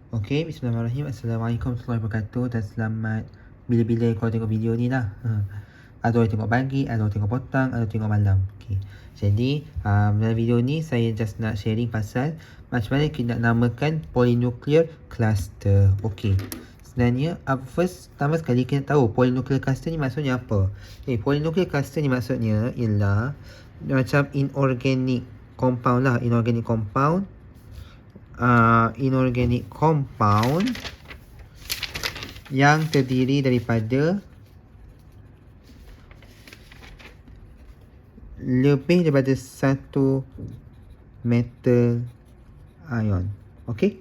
Okey, bismillahirrahmanirrahim. Assalamualaikum warahmatullahi wabarakatuh dan selamat bila-bila kau tengok video ni lah. Ada orang tengok pagi, ada orang tengok petang, ada orang tengok malam. Okey. Jadi, dalam video ni saya just nak sharing pasal macam mana kita nak namakan polynuclear cluster. Okey. Sebenarnya, pertama sekali kita tahu polynuclear cluster ni maksudnya apa. Polynuclear cluster ni maksudnya ialah macam inorganic compound lah. Inorganic compound yang terdiri daripada lebih daripada satu metal ion. Okey.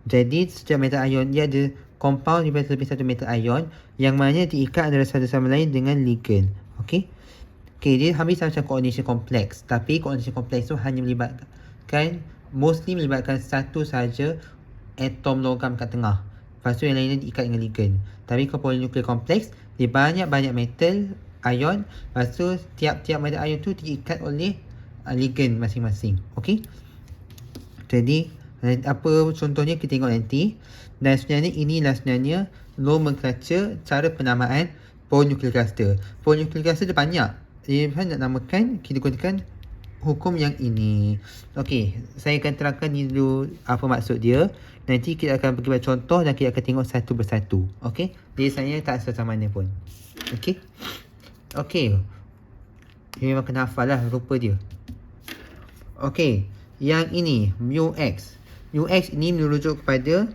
Jadi setiap metal ion dia ada compound daripada lebih satu metal ion yang mana diikat antara satu sama lain dengan ligand. Okey. Okey, dia hampir macam coordination complex, tapi coordination complex tu hanya mostly melibatkan satu saja atom logam kat tengah. Lepas tu yang lainnya diikat dengan ligand. Tapi kalau polynuclear complex, dia banyak-banyak metal ion. Lepas tu tiap-tiap metal ion tu diikat oleh ligand masing-masing. Okey. Jadi apa contohnya kita tengok nanti. Dan sebenarnya inilah sebenarnya nomenclature cara penamaan polynuclear cluster. Polynuclear cluster dia banyak. Dia nak namakan, kita gunakan hukum yang ini. Okey, saya akan terangkan dulu apa maksud dia. Nanti kita akan pergi buat contoh dan kita akan tengok satu persatu. Okey, jadi saya tak asal mana pun. Okey. Okey. Dia memang kena hafal lah rupa dia. Okey, yang ini μx. μx ini merujuk kepada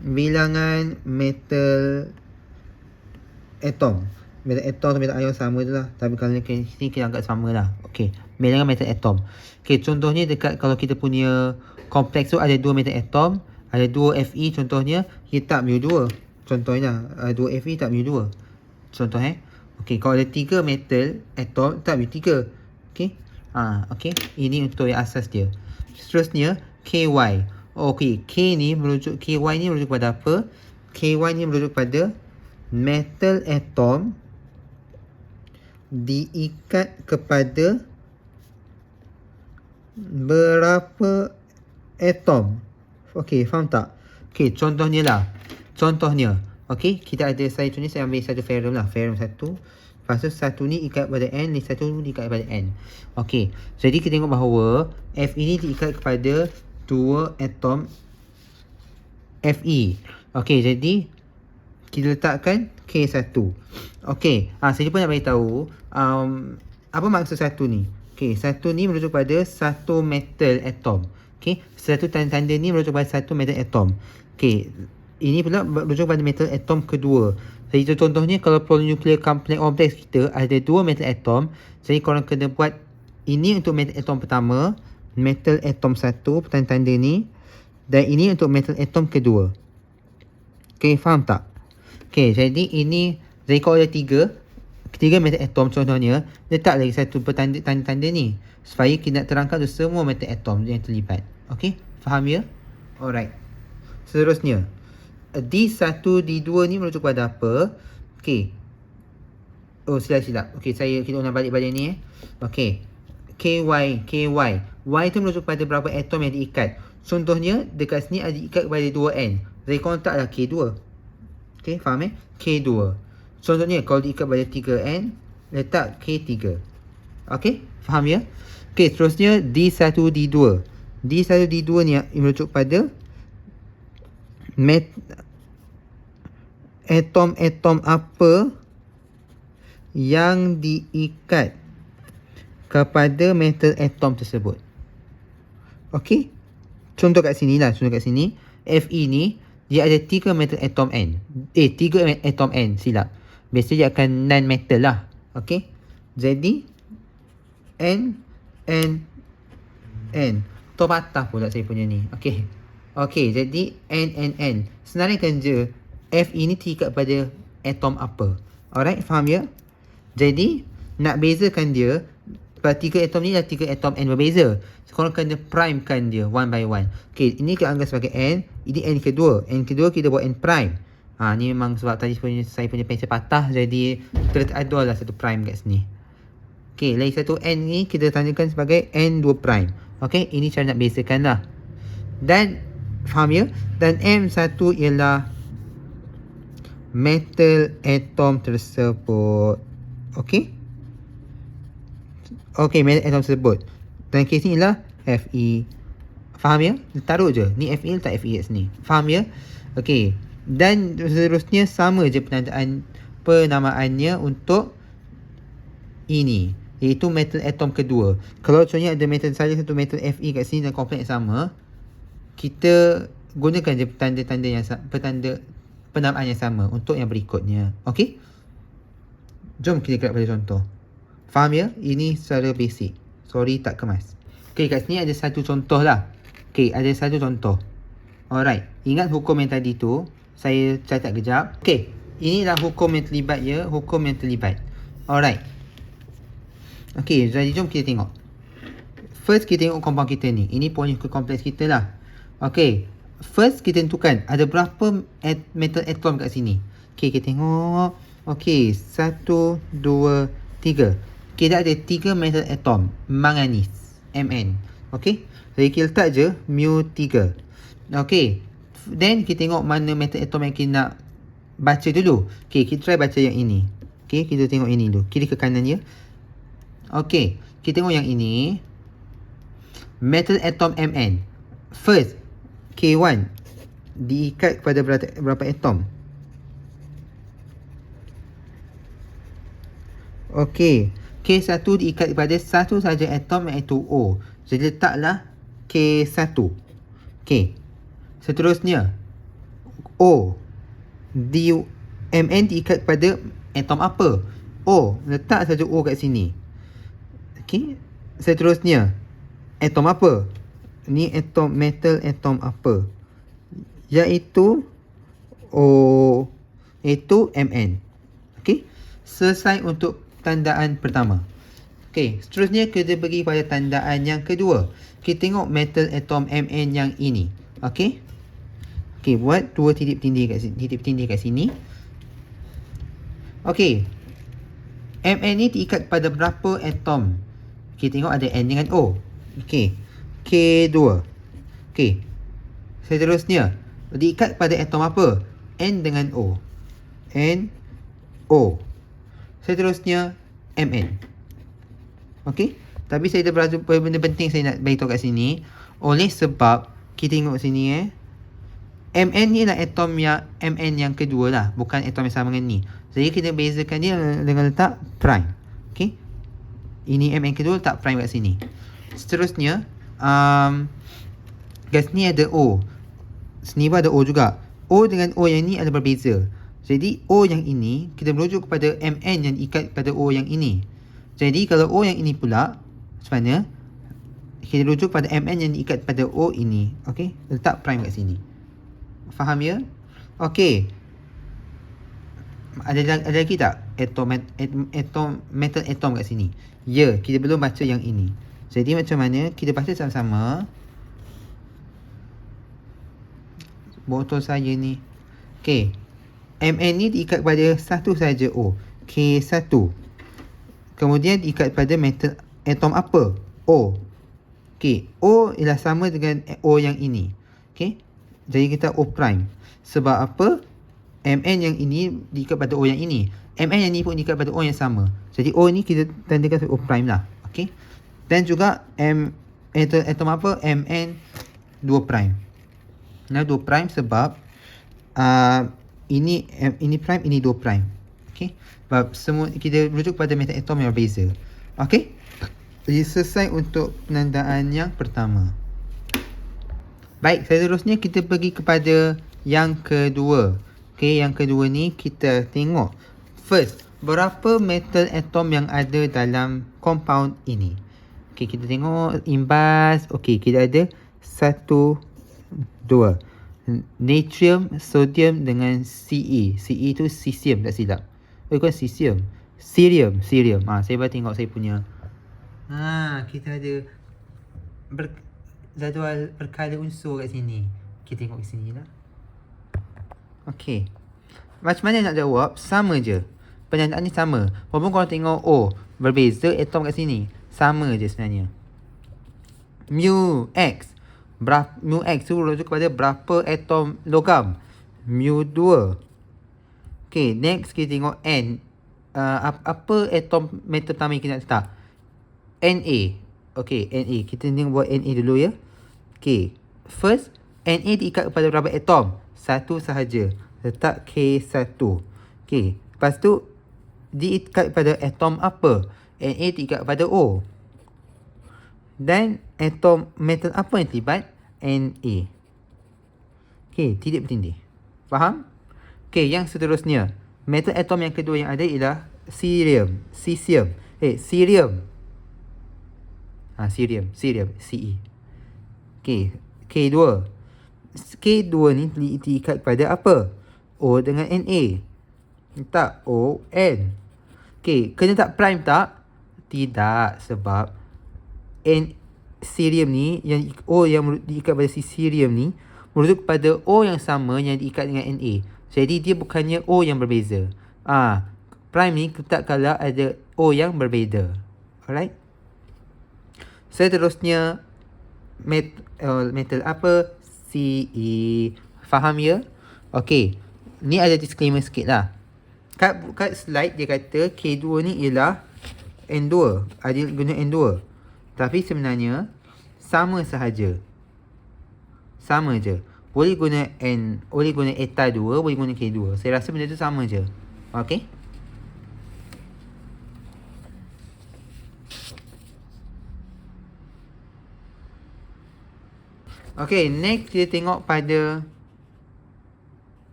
bilangan metal atom. Metal atom atau metal ion sama je lah. Tapi kalau ni kita anggap sama lah. Okey. Bilangan metal atom. Okey, contohnya dekat kalau kita punya kompleks tu ada dua metal atom. Ada dua Fe contohnya. Kita tak mu2. Contohnya. Dua Fe tak mu2. Contoh Okey, kalau ada tiga metal atom tak mu3. Okey. Okey. Ini untuk yang asas dia. Seterusnya, Ky. Okey, Ky ni merujuk kepada apa? Ky ni merujuk kepada metal atom diikat kepada berapa atom. Okey, faham tak? Okey, contohnya. Okey, kita ada saya ambil satu ferrum lah. Ferrum satu. Lepas tu satu ni ikat pada N, ni satu ni ikat pada N. Okey, jadi kita tengok bahawa F ini diikat kepada dua atom Fe. Okey, jadi kita letakkan K1. Okey, saya pun nak beritahu apa maksud satu ni. Okey, satu ni merujuk pada satu metal atom. Okey, satu tanda ni merujuk pada satu metal atom. Okey, ini pula merujuk pada metal atom kedua. Jadi contohnya kalau polynuclear complex kita ada dua metal atom, jadi korang kena buat ini untuk metal atom pertama, metal atom satu, tanda ni, dan ini untuk metal atom kedua. Okey, faham tak? Okey, jadi ini, jadi kalau ada tiga metal atom contohnya, letak lagi satu tanda ni supaya kita nak terangkan tu semua metal atom yang terlibat. Okey, faham ya? Alright. Seterusnya, D1, D2 ni merujuk pada apa? Okey. Oh, silap. Okey, kita ulang balik ni Okey. Ky. Y tu merujuk pada berapa atom yang diikat. Contohnya, dekat sini ada diikat kepada 2N. Jadi korang letaklah K2. Okey, faham K2. Contohnya, kalau diikat pada 3N, letak K3. Okey, faham ya? Okey, seterusnya D1, D2. D1, D2 ni merujuk pada atom-atom apa yang diikat kepada metal atom tersebut. Okey, contoh kat sini. Fe ni dia ada 3 metal atom N. 3 atom N, silap. Biasanya dia akan non-metal lah. Okey. Jadi N. Tu patah pula saya punya ni. Okey, jadi N. Senaraikan je Fe ni terikat pada atom apa. Alright, faham ya? Jadi nak bezakan dia, pada 3 atom ni dah 3 atom N berbeza. So, korang kena prime kan dia one by one. Okey, ini kita anggap sebagai N. Ini N kedua. N kedua kita buat N prime. Ni memang sebab tadi saya punya pensel patah, jadi ada lah satu prime kat sini. Okey, lagi satu N ni kita tandakan sebagai N2 prime. Okey, ini cara nak bezakan lah. Dan Faham ya? Dan M1 ialah metal atom tersebut. Okey? Okey, metal atom tersebut. Dan kes ni ialah Fe. Faham ya? Taruh je. Ni Fe, letak Fe kat sini. Faham ya? Okey. Dan seterusnya sama je penamaannya untuk ini, iaitu metal atom kedua. Kalau contohnya ada metal saja satu metal Fe kat sini dan kompleks sama, kita gunakan je tanda-tanda yang penamaan yang sama untuk yang berikutnya. Okey? Jom kita gerak pada contoh. Faham ya? Ini secara basic. Sorry tak kemas. Okey, kat sini ada satu contoh lah. Okey, ada satu contoh. Alright. Ingat hukum yang tadi tu. Saya catat kejap. Okey. Inilah hukum yang terlibat ya. Hukum yang terlibat. Alright. Okey, jadi jom kita tengok. First, kita tengok compound kita ni. Ini poin kompleks kita lah. Okey. First, kita tentukan ada berapa metal atom kat sini. Okey, kita tengok. Okey, 1, 2, 3. Kita ada 3 metal atom manganis, Mn. Okey. Jadi kita letak je mu3. Okey. Then kita tengok mana metal atom yang kita nak baca dulu. Okey, kita try baca yang ini. Okey, kita tengok ini dulu. Kiri ke kanan ya. Okey, kita tengok yang ini. Metal atom Mn. First, K1 diikat kepada berapa atom? Okey. K1 diikat kepada satu saja atom iaitu O. Jadi letaklah K1. Okey. Seterusnya O. Mn diikat kepada atom apa? O. Letak saja O kat sini. Okey. Seterusnya atom apa? Ni atom metal atom apa? Iaitu O. Iaitu Mn. Okey. Selesai untuk tandaan pertama. Okey, seterusnya kita pergi pada tandaan yang kedua. Kita tengok metal atom Mn yang ini. Okey. Okey, buat dua titik tindih kat sini. Okey. Mn ni diikat pada berapa atom? Kita tengok ada N dengan O. Okey. K2. Okey. Seterusnya, diikat pada atom apa? N dengan O. N, O. Seterusnya Mn. Okey. Tapi saya ada benda penting saya nak beritahu kat sini. Oleh sebab kita tengok sini Mn ni lah atom yang Mn yang kedua lah, bukan atom yang sama dengan ni. Jadi kita bezakan dia dengan letak prime. Okey. Ini Mn kedua, letak prime kat sini. Seterusnya gas ni ada O. Sini pun ada O juga. O dengan O yang ni ada berbeza. Jadi O yang ini kita merujuk kepada Mn yang diikat pada O yang ini. Jadi kalau O yang ini pula sebenarnya kita rujuk pada Mn yang diikat pada O ini. Okey, letak prime kat sini. Faham ya? Okey. Ada lagi tak atom metal atom kat sini? Ya, kita belum baca yang ini. Jadi macam mana kita baca sama-sama. Botol saya ni. Okey. Mn ni diikat pada satu saja O. K1. Kemudian diikat pada metal atom apa? O. Okey. O ialah sama dengan O yang ini. Okey. Jadi kita O prime. Sebab apa? Mn yang ini diikat pada O yang ini. Mn yang ni pun diikat pada O yang sama. Jadi O ni kita tandakan O prime lah. Okey. Dan juga atom apa? Mn 2 prime. Nah 2 prime sebab ini prime, ini 2 prime. Okey. Sebab semua kita rujuk pada metal atom yang berbeza. Okey. Jadi selesai untuk penandaan yang pertama. Baik, seterusnya kita pergi kepada yang kedua. Okey, yang kedua ni kita tengok first berapa metal atom yang ada dalam compound ini. Okey, kita tengok imbas. Okey, kita ada 1, 2. Natrium, sodium dengan Ce. Ce tu cesium, tak silap. Bukan cesium. Cerium. Saya baru tengok saya punya. Kita ada jadual berkala unsur kat sini. Kita tengok kat sini lah. Okey. Macam mana nak jawab? Sama je. Penandaan ni sama. Walaupun korang tengok berbeza atom kat sini. Sama je sebenarnya. Mu X. mu X tu merujuk kepada berapa atom logam. Mu 2. Okay, next kita tengok N. Apa atom metal pertama yang kita nak letak? Na. Okay, Na. Kita tengok buat Na dulu ya. Okay, first, Na diikat kepada berapa atom? Satu sahaja. Letak K1. Okay, lepas tu diikat pada atom apa? Na diikat pada O. Dan atom metal apa yang terlibat? Na. Okay, tidak bertindih. Faham? Okay, yang seterusnya. Metal atom yang kedua yang ada ialah cerium. Cesium. Cerium. Cerium. Ce. Okay, K2. K2 ni diikat pada apa? O dengan Na. Tak, O, N. Okay, kena tak prime tak? Tidak, sebab cerium ni, yang O yang diikat pada cerium ni merujuk kepada O yang sama yang diikat dengan Na. Jadi dia bukannya O yang berbeza. Prime ni letak kalau ada O yang berbeza. Alright. Seterusnya metal apa? Ce. Faham ya? Okay, ni ada disclaimer sikit lah. Kat slide dia kata K2 ni ialah N2. Ada guna N2. Tapi sebenarnya sama sahaja. Sama je. Boleh guna eta 2, boleh guna K2. Saya rasa benda tu sama je. Okay. Okay, next kita tengok pada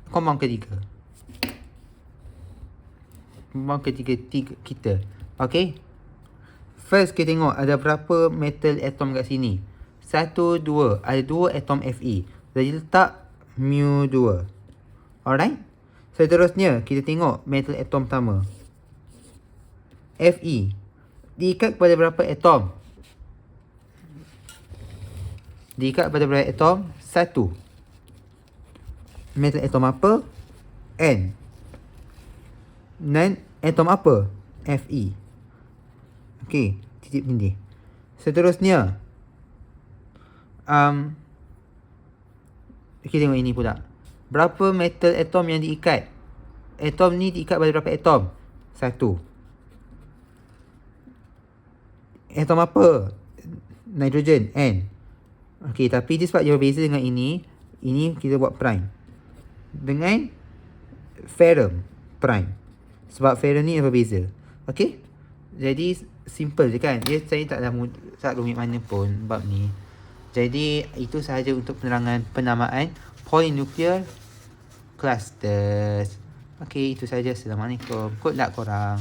compound ketiga. Compound ketiga kita. Okay. First kita tengok ada berapa metal atom kat sini. 1, 2. Ada 2 atom Fe. Jadi letak mu 2. Alright. Seterusnya kita tengok metal atom pertama. Fe. Diikat kepada berapa atom? Diikat pada berapa atom? 1. Metal atom apa? N. Dan atom apa? Fe. Okay, titik tindih. Seterusnya kita tengok ini pula. Berapa metal atom yang diikat? Atom ni diikat pada berapa atom? 1. Atom apa? Nitrogen, N. Okay, tapi dia sebab dia berbeza dengan ini kita buat prime. Dengan ferrum, prime. Sebab ferrum ni berbeza. Okay. Jadi simple je kan. Saya tak rumit mana pun bab ni. Jadi itu sahaja untuk penerangan penamaan polynuclear clusters. Okay, itu sahaja. Assalamualaikum. Good luck korang.